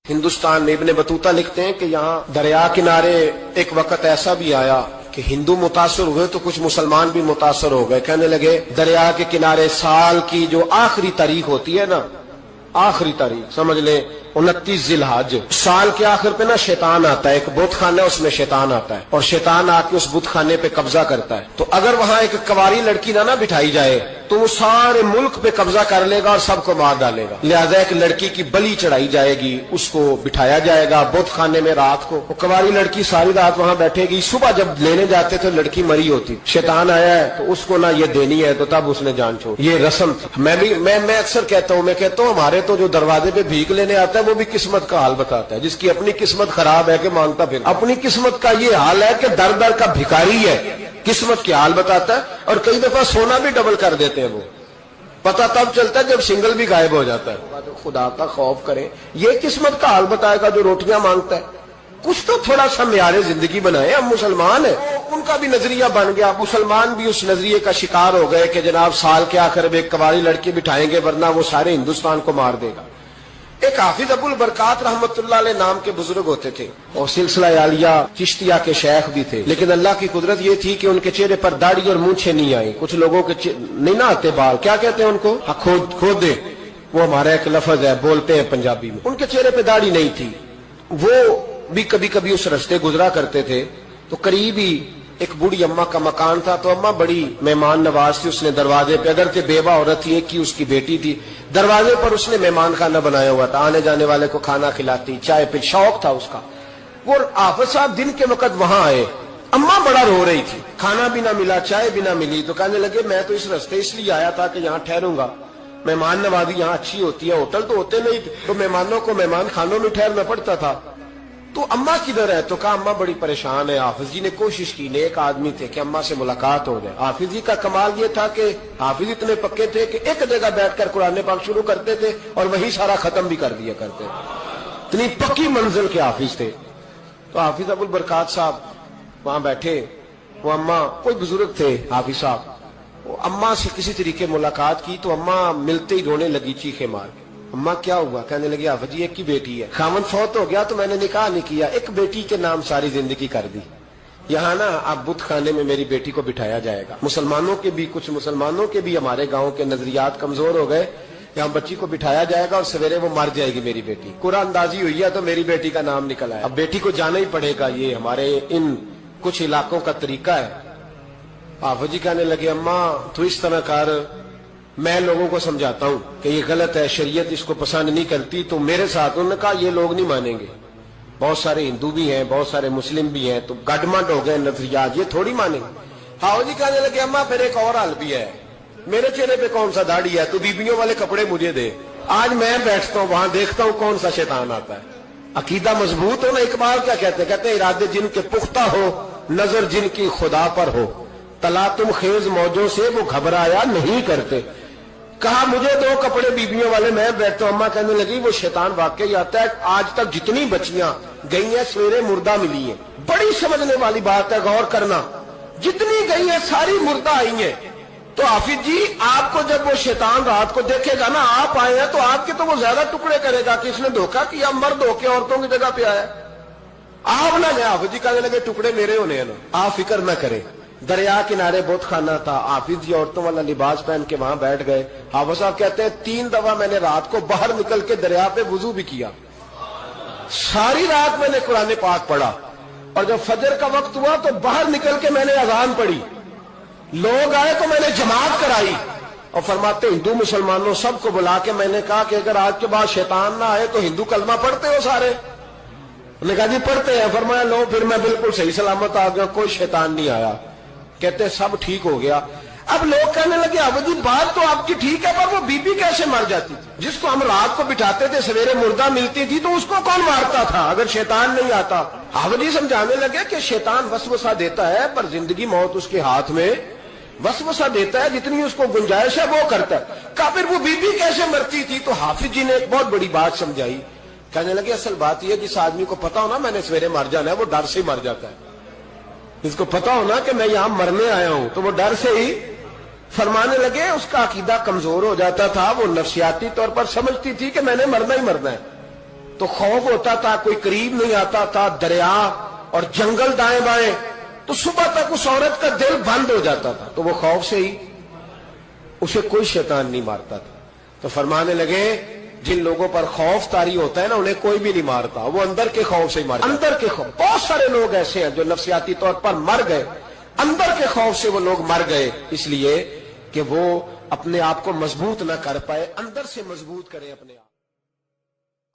ہندوستان میں ابن بطوطہ لکھتے ہیں کہ یہاں دریا کنارے ایک وقت ایسا بھی آیا کہ ہندو متاثر ہوئے تو کچھ مسلمان بھی متاثر ہو گئے. کہنے لگے دریا کے کنارے سال کی جو آخری تاریخ ہوتی ہے نا، آخری تاریخ سمجھ لیں 29 ذی الحج، سال کے آخر پہ نا شیطان آتا ہے، ایک بت خانہ ہے اس میں شیطان آتا ہے اور شیطان آ کے اس بت خانے پہ قبضہ کرتا ہے. تو اگر وہاں ایک کنواری لڑکی نہ بٹھائی جائے تو وہ سارے ملک پہ قبضہ کر لے گا اور سب کو مار ڈالے گا. لہذا ایک لڑکی کی بلی چڑھائی جائے گی، اس کو بٹھایا جائے گا بت خانے میں رات کو. وہ کنواری لڑکی ساری رات وہاں بیٹھے گی، صبح جب لینے جاتے تو لڑکی مری ہوتی. شیطان آیا ہے تو اس کو نہ یہ دینی ہے تو تب اس نے جان چھوڑ. یہ رسم تھی. میں اکثر کہتا ہوں، ہمارے تو جو دروازے پہ بھیک لینے آتا ہے وہ بھی قسمت کا حال بتاتا ہے. جس کی اپنی قسمت خراب ہے کہ مانگتا پھر اپنی قسمت کا یہ حال ہے کہ در در کا بھکاری ہے، قسمت کے حال بتاتا ہے. اور کئی دفعہ سونا بھی ڈبل کر دیتے ہیں. وہ پتہ تب چلتا ہے جب سنگل بھی غائب ہو جاتا ہے. خدا کا خوف کریں، یہ قسمت کا حال بتائے گا جو روٹیاں مانگتا ہے. کچھ تو تھوڑا سا معیار زندگی بنائے. ہم مسلمان ہیں، ان کا بھی نظریہ بن گیا، مسلمان بھی اس نظریے کا شکار ہو گئے کہ جناب سال کے آخر میں ایک کنواری لڑکی بٹھائیں گے ورنہ وہ سارے ہندوستان کو مار دے گا. ایک حافظ ابو البرکات رحمت اللہ علیہ نام کے بزرگ ہوتے تھے اور سلسلہ عالیہ چشتیہ کے شیخ بھی تھے. لیکن اللہ کی قدرت یہ تھی کہ ان کے چہرے پر داڑھی اور مونچھیں نہیں آئی. کچھ لوگوں کے نہیں نہ آتے بال، کیا کہتے ہیں ان کو؟ کھودے. وہ ہمارا ایک لفظ ہے، بولتے ہیں پنجابی میں. ان کے چہرے پہ داڑھی نہیں تھی. وہ بھی کبھی کبھی اس رستے گزرا کرتے تھے تو قریب ہی ایک بوڑھی اماں کا مکان تھا. تو اماں بڑی مہمان نواز تھی. اس نے دروازے پہ، اگرچہ بیوہ عورت تھی، ایک ہی اس کی بیٹی تھی، دروازے پر اس نے مہمان خانہ بنایا ہوا تھا. آنے جانے والے کو کھانا کھلاتی، چائے پہ شوق تھا اس کا. وہ حافظ صاحب دن کے وقت وہاں آئے. اماں بڑا رو رہی تھی، کھانا بھی نہ ملا، چائے بھی نہ ملی. تو کہنے لگے میں تو اس رستے اس لیے آیا تھا کہ یہاں ٹھہروں گا، مہمان نوازی یہاں اچھی ہوتی ہے، ہوٹل تو ہوتے نہیں تو مہمانوں کو مہمان خانوں میں ٹھہرنا پڑتا تھا. تو اماں کدھر ہے؟ تو کہا اماں بڑی پریشان ہے. حافظ جی نے کوشش کی، نیک آدمی تھے، کہ اماں سے ملاقات ہو جائے. حافظ جی کا کمال یہ تھا کہ حافظ اتنے پکے تھے کہ ایک جگہ بیٹھ کر قرآن پاک شروع کرتے تھے اور وہی سارا ختم بھی کر دیا کرتے. اتنی پکی منزل کے حافظ تھے. تو حافظ ابو البرکات صاحب وہاں بیٹھے. وہ اماں کوئی بزرگ تھے حافظ صاحب، وہ اماں سے کسی طریقے ملاقات کی تو اماں ملتے ہی رونے لگی چیخے مار کے. اماں کیا ہوا؟ کہنے لگی حافظ جی ایک کی بیٹی ہے، خامن فوت ہو گیا تو میں نے نکاح نہیں کیا، ایک بیٹی کے نام ساری زندگی کر دی. یہاں نا اب بت خانے میں میری بیٹی کو بٹھایا جائے گا. کچھ مسلمانوں کے بھی ہمارے گاؤں کے نظریات کمزور ہو گئے. یہاں بچی کو بٹھایا جائے گا اور سویرے وہ مر جائے گی میری بیٹی. قرآن اندازی ہوئی ہے تو میری بیٹی کا نام نکلا ہے. اب بیٹی کو جانا ہی پڑے گا. یہ ہمارے ان کچھ علاقوں کا طریقہ ہے. حافظ جی کہنے لگے اماں تو اس طرح کر، میں لوگوں کو سمجھاتا ہوں کہ یہ غلط ہے، شریعت اس کو پسند نہیں کرتی. تو میرے ساتھ انہوں نے کہا یہ لوگ نہیں مانیں گے، بہت سارے ہندو بھی ہیں، بہت سارے مسلم بھی ہیں، تو گڈمنڈ ہو گئے نظریات، یہ تھوڑی مانیں گے. حافظ جی کہنے لگے اماں پھر ایک اور حال بھی ہے، میرے چہرے پہ کون سا داڑھی ہے؟ تو بیبیوں والے کپڑے مجھے دے. آج میں بیٹھتا ہوں وہاں، دیکھتا ہوں کون سا شیطان آتا ہے. عقیدہ مضبوط ہو نا. اقبال کیا کہتے ہیں ارادے جن کے پختہ ہو، نظر جن کی خدا پر ہو، تلاطم خیز موجوں سے وہ گھبرایا نہیں کرتے. کہا مجھے دو کپڑے بیبیوں والے، میں بیٹھتا ہوں. اماں کہنے لگی وہ شیطان واقعی آتا ہے. آج تک جتنی بچیاں گئی ہیں سویرے مردہ ملی ہیں. بڑی سمجھنے والی بات ہے، غور کرنا. جتنی گئی ہیں ساری مردہ آئی ہیں. تو حافظ جی آپ کو جب وہ شیطان رات کو دیکھے گا نا، آپ آئے ہیں تو آپ کے تو وہ زیادہ ٹکڑے کرے گا کہ اس نے دھوکہ کیا، مرد ہو کے عورتوں کی جگہ پہ آیا. آپ نہ جائیں. حافظ جی کہنے لگے ٹکڑے میرے ہونے ہیں نا، آپ فکر نہ کریں. دریا کنارے بت خانہ تھا. حافظ جی عورتوں والا لباس پہن کے وہاں بیٹھ گئے. حافظ صاحب کہتے ہیں 3 دفعہ میں نے رات کو باہر نکل کے دریا پہ وضو بھی کیا. ساری رات میں نے قرآن پاک پڑھا اور جب فجر کا وقت ہوا تو باہر نکل کے میں نے اذان پڑھی. لوگ آئے تو میں نے جماعت کرائی. اور فرماتے ہندو مسلمانوں سب کو بلا کے میں نے کہا کہ اگر آج کے بعد شیطان نہ آئے تو ہندو کلمہ پڑھتے ہو سارے؟ انہوں نے کہا جی پڑھتے ہیں. فرمایا لو پھر میں بالکل صحیح سلامت آ گیا، کوئی شیطان نہیں آیا. کہتے سب ٹھیک ہو گیا. اب لوگ کہنے لگے حافظ جی بات تو آپ کی ٹھیک ہے پر وہ بی بی کیسے مر جاتی تھی؟ جس کو ہم رات کو بٹھاتے تھے سویرے مردہ ملتی تھی تو اس کو کون مارتا تھا اگر شیطان نہیں آتا؟ حافظ جی سمجھانے لگے کہ شیطان وسوسہ دیتا ہے پر زندگی موت اس کے ہاتھ میں. وسوسہ دیتا ہے، جتنی اس کو گنجائش ہے وہ کرتا ہے. کہا پھر وہ بی بی کیسے مرتی تھی؟ تو حافظ جی نے ایک بہت بڑی بات سمجھائی. کہنے لگے اصل بات یہ جس آدمی کو پتا ہو نا میں نے سویرے مر جانا ہے وہ ڈر سے مر جاتا ہے. جس کو پتا ہو نا کہ میں یہاں مرنے آیا ہوں تو وہ ڈر سے ہی. فرمانے لگے اس کا عقیدہ کمزور ہو جاتا تھا، وہ نفسیاتی طور پر سمجھتی تھی کہ میں نے مرنا ہی مرنا ہے. تو خوف ہوتا تھا, کوئی قریب نہیں آتا تھا, دریا اور جنگل دائیں بائیں, تو صبح تک اس عورت کا دل بند ہو جاتا تھا, تو وہ خوف سے ہی اسے کوئی شیطان نہیں مارتا تھا. تو فرمانے لگے جن لوگوں پر خوف طاری ہوتا ہے نا, انہیں کوئی بھی نہیں مارتا, وہ اندر کے خوف سے ہی مارتا. اندر کے خوف. بہت سارے لوگ ایسے ہیں جو نفسیاتی طور پر مر گئے, اندر کے خوف سے وہ لوگ مر گئے, اس لیے کہ وہ اپنے آپ کو مضبوط نہ کر پائے, اندر سے مضبوط کریں اپنے آپ.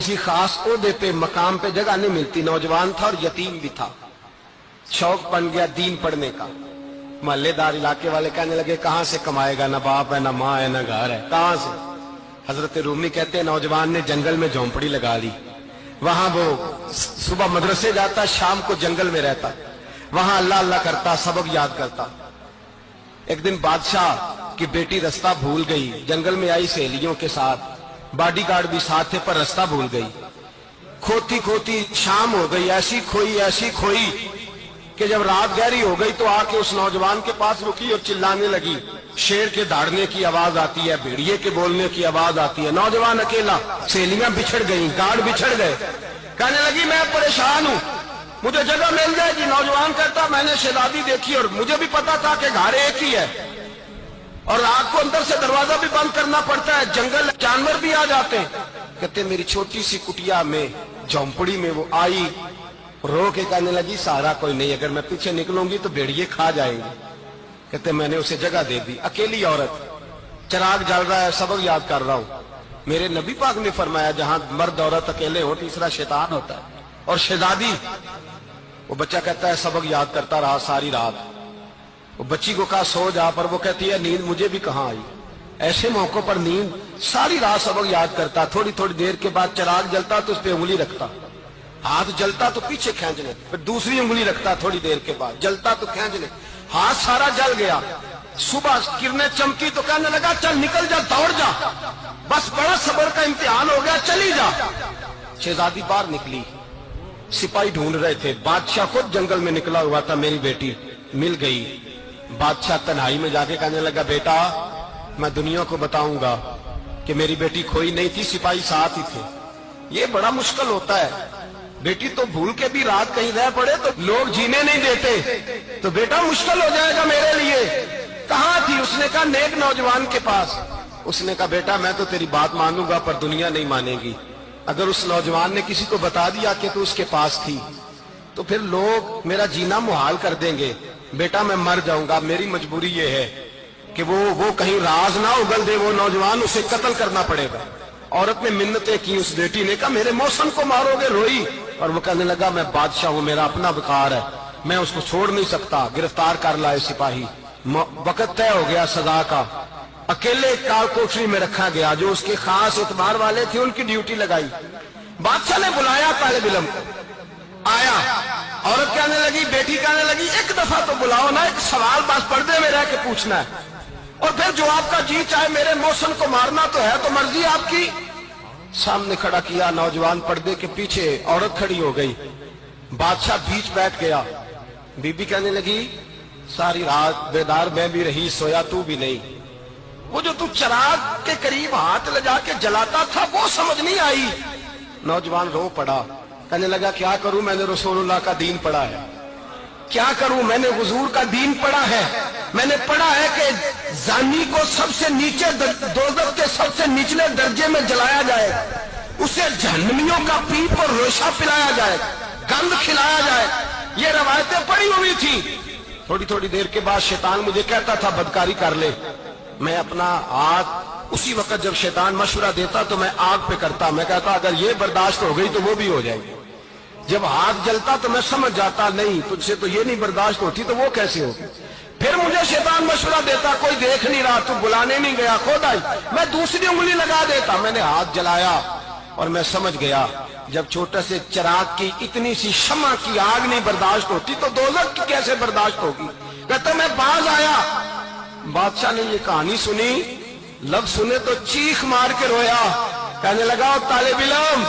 کسی خاص عہدے پہ مقام پہ جگہ نہیں ملتی. نوجوان تھا اور یتیم بھی تھا, شوق بن گیا دین پڑھنے کا. محلے دار علاقے والے کہنے لگے کہاں سے کمائے گا, نہ باپ ہے نہ ماں ہے نہ گھر ہے, کہاں سے. حضرت رومی کہتے ہیں نوجوان نے جنگل میں جھونپڑی لگا لی, وہاں وہ صبح مدرسے جاتا, شام کو جنگل میں رہتا, وہاں اللہ اللہ کرتا, سبق یاد کرتا. ایک دن بادشاہ کی بیٹی رستہ بھول گئی, جنگل میں آئی سہیلیوں کے ساتھ, باڈی گارڈ بھی ساتھ تھے پر رستہ بھول گئی. کھوتی کھوتی شام ہو گئی, ایسی کھوئی کہ جب رات گہری ہو گئی تو آ کے اس نوجوان کے پاس رکی اور چلانے لگی. شیر کے داڑنے کی آواز آتی ہے, بھیڑیے کے بولنے کی آواز آتی ہے. نوجوان اکیلا, سہیلیاں بچھڑ گئیں, گارڈ بچھڑ گئے. کہنے لگی میں پریشان ہوں, مجھے جگہ مل جائے گی. نوجوان کہتا میں نے شہزادی دیکھی اور مجھے بھی پتا تھا کہ گھر ایک ہی ہے, اور رات کو اندر سے دروازہ بھی بند کرنا پڑتا ہے, جنگل جانور بھی آ جاتے ہیں. کہتے میری چھوٹی سی کٹیا میں جھونپڑی میں وہ آئی, رو کے کہنے لگی سہارا کوئی نہیں, اگر میں پیچھے نکلوں گی تو بھیڑیے کھا جائیں گے. کہتے میں نے اسے جگہ دے دی. اکیلی عورت, چراغ جل رہا ہے, سبق یاد کر رہا ہوں. میرے نبی پاک نے فرمایا جہاں مرد عورت اکیلے ہو تیسرا شیطان ہوتا ہے. اور شہزادی, وہ بچہ کہتا ہے سبق یاد کرتا رہا ساری رات. وہ بچی کو کہا سو جا, پر وہ کہتی ہے نیند مجھے بھی کہاں آئی. ایسے موقع پر نیند, ساری رات سبق یاد کرتا, تھوڑی تھوڑی دیر کے بعد چراغ جلتا تو اس پہ انگلی رکھتا, ہاتھ جلتا تو پیچھے کھینچ لے, پھر دوسری انگلی رکھتا, تھوڑی دیر کے بعد جلتا تو کھینچ لے, ہاتھ سارا جل گیا. صبح کرنیں چمکی تو کہنے لگا چل نکل جا, دوڑ جا, بس بڑا صبر کا امتحان ہو گیا, چلی جا. شہزادی باہر نکلی, سپاہی ڈھونڈ رہے تھے, بادشاہ خود جنگل میں نکلا ہوا تھا. میری بیٹی مل گئی. بادشاہ تنہائی میں جا کے کہنے لگا بیٹا میں دنیا کو بتاؤں گا کہ میری بیٹی کھوئی نہیں تھی, سپاہی ساتھ ہی تھے. یہ بڑا مشکل ہوتا ہے, بیٹی تو بھول کے بھی رات کہیں رہ پڑے تو لوگ جینے نہیں دیتے, تو بیٹا مشکل ہو جائے گا میرے لیے. کہاں تھی؟ اس نے کہا نیک نوجوان کے پاس. اس نے کہا بیٹا میں تو تیری بات مانوں گا پر دنیا نہیں مانے گی. اگر اس نوجوان نے کسی کو بتا دیا کہ تو اس کے پاس تھی تو پھر لوگ میرا جینا محال کر دیں گے. بیٹا میں مر جاؤں گا, میری مجبوری یہ ہے کہ وہ کہیں راز نہ اگل دے وہ نوجوان, اسے قتل کرنا پڑے گا. عورت نے منتیں کی, اس بیٹی نے کہا میرے موسم کو مارو گے, روئی. اور وہ کہنے لگا میں بادشاہ ہوں, میرا اپنا وقار ہے, میں اس کو چھوڑ نہیں سکتا. گرفتار کر لائے سپاہی. وقت طے ہو گیا سزا کا. اکیلے کال کوٹری میں رکھا گیا, جو اس کے خاص اعتبار والے تھے ان کی ڈیوٹی لگائی. بادشاہ نے بلایا طالب علم کو, آیا. عورت کہنے لگی, بیٹی کہنے لگی ایک دفعہ تو بلاؤ نا, ایک سوال بس پردے میں رہ کے پوچھنا ہے, اور پھر جو آپ کا جی چاہے میرے موسم کو مارنا تو ہے, تو مرضی آپ کی. سامنے کھڑا کیا, نوجوان پردے کے پیچھے, عورت کھڑی ہو گئی. بادشاہ بیچ بیٹھ گیا. بی بی کہنے لگی ساری رات بیدار میں بھی رہی, سویا تو بھی نہیں. وہ جو تو چراغ کے قریب ہاتھ لے جا کے جلاتا تھا وہ سمجھ نہیں آئی. نوجوان رو پڑا, کہنے لگا کیا کروں, میں نے رسول اللہ کا دین پڑھا ہے, کیا کروں, میں نے حضور کا دین پڑھا ہے. میں نے پڑھا ہے کہ زانی کو سب سے نیچے دوزخ کے سب سے نچلے درجے میں جلایا جائے, اسے جہنمیوں کا پیپ اور ریشہ پلایا جائے, گند کھلایا جائے. یہ روایتیں پڑھی ہوئی تھی. تھوڑی تھوڑی دیر کے بعد شیطان مجھے کہتا تھا بدکاری کر لے. میں اپنا ہاتھ اسی وقت جب شیطان مشورہ دیتا تو میں آگ پہ کرتا, میں کہتا اگر یہ برداشت ہو گئی تو وہ بھی ہو جائے گی. جب ہاتھ جلتا تو میں سمجھ جاتا نہیں تجھ سے تو یہ نہیں برداشت ہوتی تو وہ کیسے ہوگی. پھر مجھے شیطان مشورہ دیتا کوئی دیکھ نہیں رہا, تو بلانے نہیں گیا, خود آئی, میں دوسری انگلی لگا دیتا. میں نے ہاتھ جلایا اور میں سمجھ گیا جب چھوٹے سے چراغ کی اتنی سی شمع کی آگ نہیں برداشت ہوتی تو دوزخ کی کیسے برداشت ہوگی. کہتا میں باز آیا. بادشاہ نے یہ کہانی سنی, لفظ سنے تو چیخ مار کے رویا. کہنے لگا طالب علم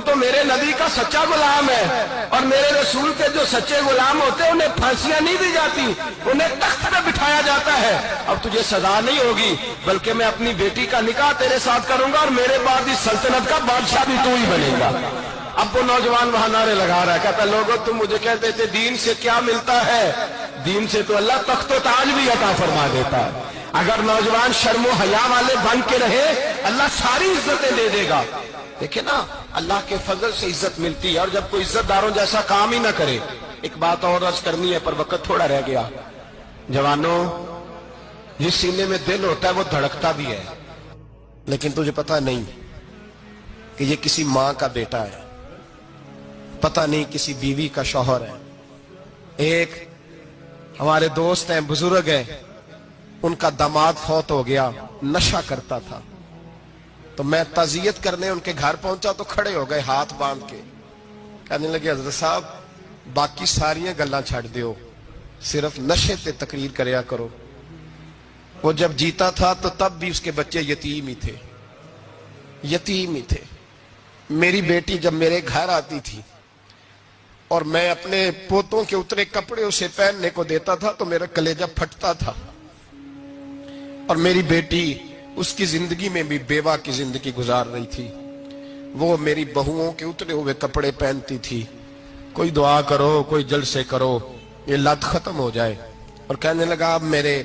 تو میرے نبی کا سچا غلام ہے, اور میرے رسول کے جو سچے غلام ہوتے ہیں انہیں پھانسیاں نہیں دی جاتی, انہیں تخت پہ بٹھایا جاتا ہے. اب تجھے سزا نہیں ہوگی بلکہ میں اپنی بیٹی کا نکاح تیرے ساتھ کروں گا, اور میرے بعد اس سلطنت کا بادشاہ بھی تو ہی بنے گا. اب وہ نوجوان وہاں نعرے لگا رہا ہے، کہتا لوگوں تم مجھے کہتے تھے دین سے کیا ملتا ہے، دین سے تو اللہ تخت و تاج بھی عطا فرما دیتا ہے۔ اگر نوجوان شرم و حیا والے بن کے رہے اللہ ساری عزتیں دے دے گا۔ دیکھیں نا اللہ کے فضل سے عزت ملتی ہے، اور جب کوئی عزت داروں جیسا کام ہی نہ کرے۔ ایک بات اور عرض کرنی ہے پر وقت تھوڑا رہ گیا۔ جوانوں، جس سینے میں دل ہوتا ہے وہ دھڑکتا بھی ہے، لیکن تجھے پتہ نہیں کہ یہ کسی ماں کا بیٹا ہے، پتہ نہیں کسی بیوی کا شوہر ہے۔ ایک ہمارے دوست ہیں، بزرگ ہیں، ان کا داماد فوت ہو گیا، نشہ کرتا تھا، تو میں تعزیت کرنے ان کے گھر پہنچا تو کھڑے ہو گئے ہاتھ باندھ کے، کہنے لگے حضرت صاحب باقی ساریاں گلاں چھڑ دیو، صرف نشے تے تقریر کریا کرو۔ وہ جب جیتا تھا تو تب بھی اس کے بچے یتیم ہی تھے، یتیم ہی تھے۔ میری بیٹی جب میرے گھر آتی تھی اور میں اپنے پوتوں کے اترے کپڑے اسے پہننے کو دیتا تھا تو میرا کلیجہ پھٹتا تھا، اور میری بیٹی اس کی زندگی میں بھی بیوہ کی زندگی گزار رہی تھی۔ وہ میری بہوؤں کے اترے ہوئے کپڑے پہنتی تھی، کوئی دعا کرو، کوئی جلسے کرو، یہ لت ختم ہو جائے۔ اور کہنے لگا اب میرے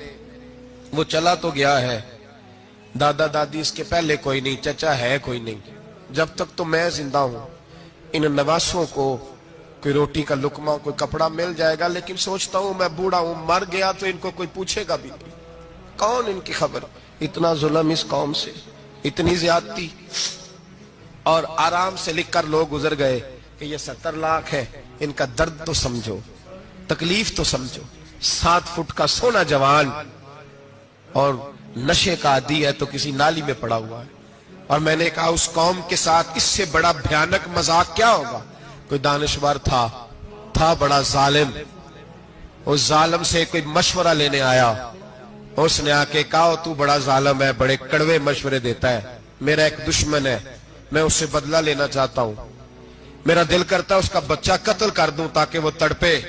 وہ چلا تو گیا ہے، دادا دادی اس کے پہلے کوئی نہیں، چچا ہے کوئی نہیں، جب تک تو میں زندہ ہوں ان نواسوں کو کوئی روٹی کا لقمہ، کوئی کپڑا مل جائے گا، لیکن سوچتا ہوں میں بوڑھا ہوں، مر گیا تو ان کو کوئی پوچھے گا بھی نہیں، کون ان کی خبر۔ اتنا ظلم اس قوم سے، اتنی زیادتی، اور آرام سے لکھ کر لوگ گزر گئے کہ یہ 70 لاکھ ہے، ان کا درد تو سمجھو، تکلیف تو سمجھو۔ 7 فٹ کا سونا جوان اور نشے کا عادی ہے تو کسی نالی میں پڑا ہوا ہے۔ اور میں نے کہا اس قوم کے ساتھ اس سے بڑا بھیانک مذاق کیا ہوگا۔ کوئی دانشور تھا بڑا ظالم، اس ظالم سے کوئی مشورہ لینے آیا، اس نے آ کے کہا تو بڑا ظالم ہے، بڑے کڑوے مشورے دیتا ہے، میرا ایک دشمن ہے، میں اس سے بدلہ لینا چاہتا ہوں، میرا دل کرتا ہے اس کا بچہ قتل کر دوں تاکہ وہ تڑپے۔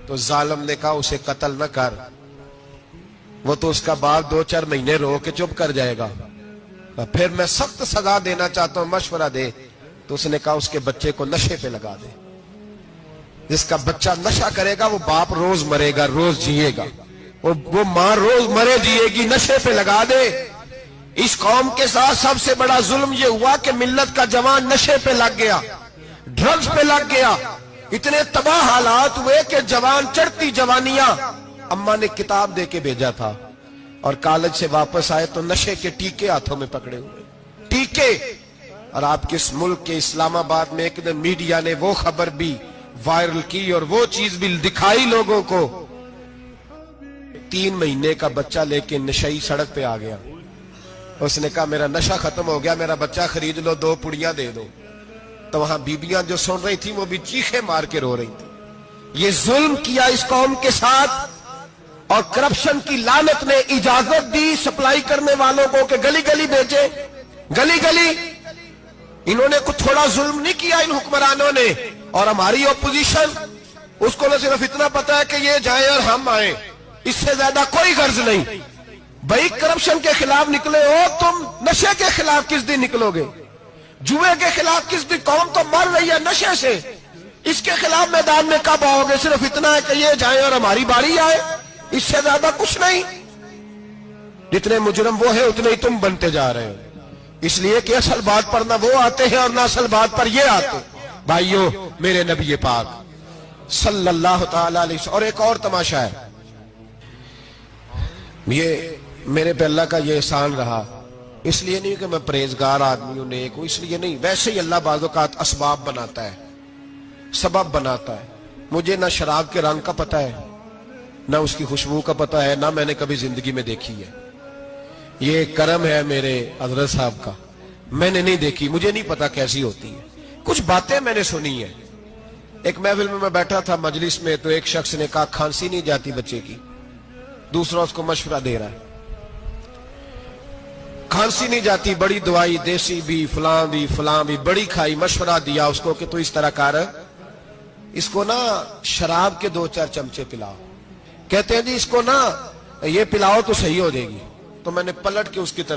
تو ظالم نے کہا اسے قتل نہ کر، وہ تو اس کا باپ 2-4 مہینے رو کے چپ کر جائے گا، پھر میں سخت سزا دینا چاہتا ہوں، مشورہ دے۔ تو اس نے کہا اس کے بچے کو نشے پہ لگا دے، جس کا بچہ نشہ کرے گا وہ باپ روز مرے گا، روز جیے گا، وہ ماں روز مرے جیے گی، نشے پہ لگا دے۔ اس قوم کے ساتھ سب سے بڑا ظلم یہ ہوا کہ ملت کا جوان نشے پہ لگ گیا، ڈرگز پہ لگ گیا، اتنے تباہ حالات ہوئے کہ جوان چڑھتی جوانیاں، اماں نے کتاب دے کے بھیجا تھا، اور کالج سے واپس آئے تو نشے کے ٹیکے ہاتھوں میں پکڑے ہوئے، ٹیکے۔ اور آپ کے اس ملک کے اسلام آباد میں ایک دن میڈیا نے وہ خبر بھی وائرل کی اور وہ چیز بھی دکھائی لوگوں کو، 3 مہینے کا بچہ لے کے نشئی سڑک پہ آ گیا، اس نے کہا میرا نشہ ختم ہو گیا، میرا بچہ خرید لو، 2 پڑیاں دے دو۔ تو وہاں بیبیاں جو سن رہی تھی وہ بھی چیخے مار کے رو رہی تھی۔ یہ ظلم کیا اس قوم کے ساتھ، اور کرپشن کی لعنت نے اجازت دی سپلائی کرنے والوں کو کہ گلی گلی بیچے، گلی گلی۔ انہوں نے کچھ تھوڑا ظلم نہیں کیا ان حکمرانوں نے، اور ہماری اپوزیشن اس کو نہ صرف اتنا پتا ہے کہ یہ جائیں اور ہم آئیں، اس سے زیادہ کوئی غرض نہیں۔ بھائی کرپشن کے خلاف نکلے ہو تم، نشے کے خلاف کس دن نکلو گے؟ جوئے کے خلاف کس دن؟ قوم تو مر رہی ہے نشے سے، اس کے خلاف میدان میں کب آؤ گے؟ صرف اتنا ہے کہ یہ جائیں اور ہماری باری آئے، اس سے زیادہ کچھ نہیں۔ جتنے مجرم وہ ہیں اتنے ہی تم بنتے جا رہے ہو، اس لیے کہ اصل بات پر نہ وہ آتے ہیں اور نہ اصل بات پر یہ آتے۔ بھائیو، میرے نبی پاک صلی اللہ تعالی علیہ وسلم، اور ایک اور تماشا ہے، یہ میرے پہ اللہ کا یہ احسان رہا، اس لیے نہیں کہ میں پرہیزگار آدمی ہوں، نیک ہوں، اس لیے نہیں، ویسے ہی اللہ بعض اوقات اسباب بناتا ہے، سبب بناتا ہے۔ مجھے نہ شراب کے رنگ کا پتہ ہے، نہ اس کی خوشبو کا پتہ ہے، نہ میں نے کبھی زندگی میں دیکھی ہے، یہ کرم ہے میرے حضرت صاحب کا، میں نے نہیں دیکھی، مجھے نہیں پتا کیسی ہوتی ہے، کچھ باتیں میں نے سنی ہیں۔ ایک محفل میں بیٹھا تھا مجلس میں، تو ایک شخص نے کہا کھانسی نہیں جاتی بچے کی، دوسرا اس کو مشورہ دے رہا ہے، کھانسی نہیں جاتی، بڑی دوائی دیسی بھی فلاں بھی بڑی کھائی، مشورہ دیا اس کو کہ تو اس طرح کر، اس کو نا شراب کے 2-4 چمچے پلاؤ، کہتے ہیں جی اس کو نا یہ پلاؤ تو صحیح ہو جائے گی۔ تو میں نے پلٹ کے اس کی طرف